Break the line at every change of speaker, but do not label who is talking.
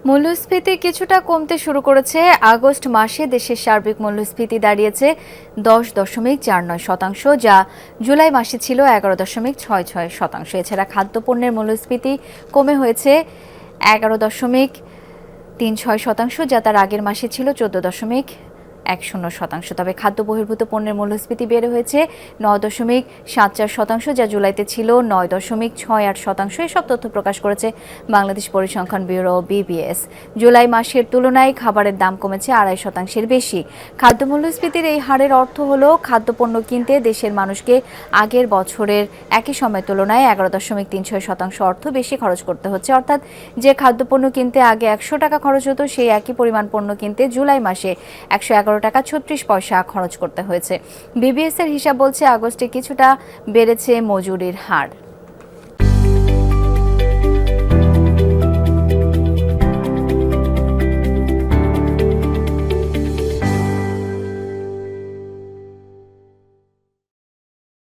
মূল্যস্ফীতি কিছুটা কমতে শুরু করেছে। আগস্ট মাসে দেশের সার্বিক মূল্যস্ফীতি দাঁড়িয়েছে 10.49%, যা জুলাই মাসে ছিল 11.66%। এছাড়া খাদ্যপণ্যের মূল্যস্ফীতি কমে হয়েছে 11.36%, যা তার আগের মাসে ছিল 14.10%। তবে খাদ্য বহির্ভূত পণ্যের মূল্যস্ফীতি বেড়ে হয়েছে 9.74%, যা জুলাইতে ছিল 9.68%। এসব তথ্য প্রকাশ করেছে বাংলাদেশ পরিসংখ্যান ব্যুরো BBS। জুলাই মাসের তুলনায় খাবারের দাম কমেছে 2.5%-এর বেশি। খাদ্য মূল্যস্ফীতির এই হারের অর্থ হলো খাদ্যপণ্য কিনতে দেশের মানুষকে আগের বছরের একই সময়ের তুলনায় 11.36% অর্থ বেশি খরচ করতে হচ্ছে। অর্থাৎ যে খাদ্যপণ্য কিনতে আগে 100 টাকা খরচ হতো, সেই একই পরিমাণ পণ্য কিনতে জুলাই মাসে 111 টাকা 36 পয়সা খরচ করতে হয়েছে। BBS এর হিসাব বলছে আগস্টে কিছুটা বেড়েছে মজুরির হার।